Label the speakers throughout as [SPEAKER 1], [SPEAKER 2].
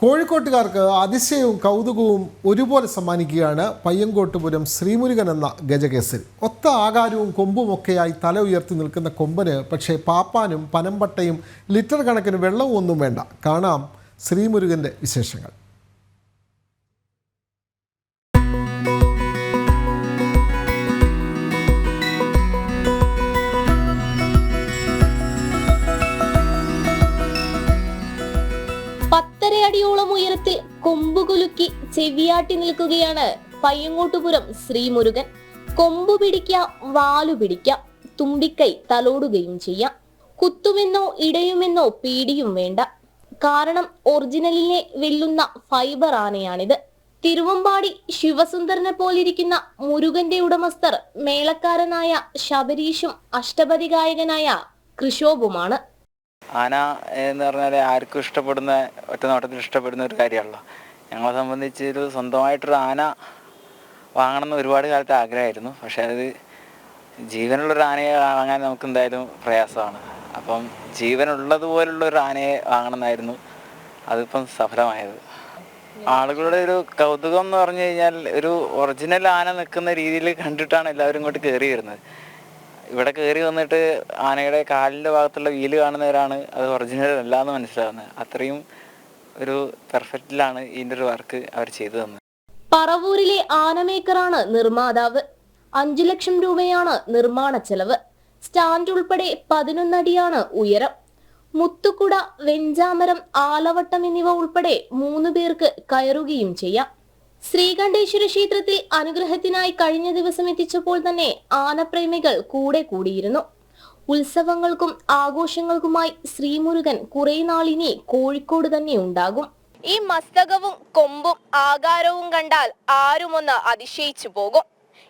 [SPEAKER 1] കോഴിക്കോട്ടുകാർക്ക് അതിശയവും കൗതുകവും ഒരുപോലെ സമ്മാനിക്കുകയാണ് പയ്യങ്കോട്ടുപുരം ശ്രീമുരുകൻ എന്ന ഗജകേസരി. ഒത്ത ആകാരവും കൊമ്പുമൊക്കെയായി തല ഉയർത്തി നിൽക്കുന്ന കൊമ്പന് പക്ഷേ പാപ്പാനും പനമ്പട്ടയും ലിറ്റർ കണക്കിന് വെള്ളവും ഒന്നും വേണ്ട. കാണാം ശ്രീമുരുകൻ്റെ വിശേഷങ്ങൾ.
[SPEAKER 2] അടിയോളം ഉയരത്തിൽ കൊമ്പുകുലുക്കി ചെവിയാട്ടി നിൽക്കുകയാണ് പയ്യങ്കോട്ടുപുരം ശ്രീമുരുകൻ. കൊമ്പു പിടിക്കാം, വാലു പിടിക്കാം, തുമ്പിക്കൈ തലോടുകയും ചെയ്യാം. കുത്തുമെന്നോ ഇടയുമെന്നോ പേടിയും വേണ്ട. കാരണം ഒറിജിനലിനെ വെല്ലുന്ന ഫൈബർ ആനയാണിത്. തിരുവമ്പാടി ശിവസുന്ദരനെ പോലിരിക്കുന്ന മുരുകന്റെ ഉടമസ്ഥർ മേളക്കാരനായ ശബരീഷും അഷ്ടപതി ഗായകനായ കൃഷോബുമാണ്.
[SPEAKER 3] ആന എന്ന് പറഞ്ഞാൽ ആർക്കും ഇഷ്ടപ്പെടുന്ന, ഒറ്റ നോട്ടത്തിൽ ഇഷ്ടപ്പെടുന്ന ഒരു കാര്യമാണല്ലോ. ഞങ്ങളെ സംബന്ധിച്ച് ഒരു സ്വന്തമായിട്ടൊരു ആന വാങ്ങണമെന്ന് ഒരുപാട് കാലത്ത് ആഗ്രഹമായിരുന്നു. പക്ഷെ അത് ജീവനുള്ളൊരു ആനയെ വാങ്ങാൻ നമുക്ക് എന്തായാലും പ്രയാസമാണ്. അപ്പം ജീവനുള്ളതുപോലുള്ളൊരു ആനയെ വാങ്ങണമെന്നായിരുന്നു. അതിപ്പം സഫലമായത്. ആളുകളുടെ ഒരു കൗതുകം എന്ന് പറഞ്ഞു കഴിഞ്ഞാൽ ഒരു ഒറിജിനൽ ആന നിൽക്കുന്ന രീതിയിൽ കണ്ടിട്ടാണ് എല്ലാവരും ഇങ്ങോട്ട് കയറി വരുന്നത്. ഇവിടെ കയറി വന്നിട്ട് ആനയുടെ കാലിൻ്റെ ഭാഗത്തുള്ള വീല് കാണുന്നവരാണ് അത് ഒറിജിനൽ അല്ല എന്ന് മനസ്സിലാവുന്നത്. അത്രയും ഒരു പെർഫെക്റ്റിലാണ് ഇതിൻ്റെ ഒരു വർക്ക് അവർ ചെയ്തു തന്നത്.
[SPEAKER 2] പറവൂരിലെ ആനമേക്കറാണ് നിർമ്മാതാവ്. 5 ലക്ഷം രൂപയാണ് നിർമ്മാണ ചെലവ്. സ്റ്റാൻഡ് ഉൾപ്പെടെ 11 അടിയാണ് ഉയരം. മുത്തുക്കുട, വെഞ്ചാമരം, ആലവട്ടം എന്നിവ ഉൾപ്പെടെ 3 പേർക്ക് കയറുകയും ചെയ്യാം. ശ്രീകണ്ഠേശ്വര ക്ഷേത്രത്തിൽ അനുഗ്രഹത്തിനായി കഴിഞ്ഞ ദിവസം എത്തിച്ചപ്പോൾ തന്നെ ആനപ്രേമികൾ കൂടെ കൂടിയിരുന്നു. ഉത്സവങ്ങൾക്കും ആഘോഷങ്ങൾക്കുമായി ശ്രീമുരുകൻ കുറെ നാളിനി കോഴിക്കോട് തന്നെ ഉണ്ടാകും. ഈ മസ്തകവും കൊമ്പും ആകാരവും കണ്ടാൽ ആരുമൊന്ന് അതിശയിച്ചു പോകും.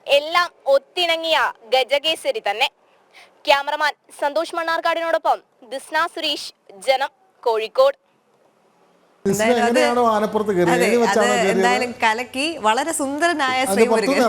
[SPEAKER 2] എല്ലാം ഒത്തിണങ്ങിയ ഗജകേസരി തന്നെ. ക്യാമറമാൻ സന്തോഷ് മണ്ണാർക്കാടിനോടൊപ്പം ദിസ്ന സുരേഷ്, ജനം, കോഴിക്കോട്.
[SPEAKER 4] എന്തായാലും കലക്കി വളരെ സുന്ദരനായ ശ്രീമുരുകൻ.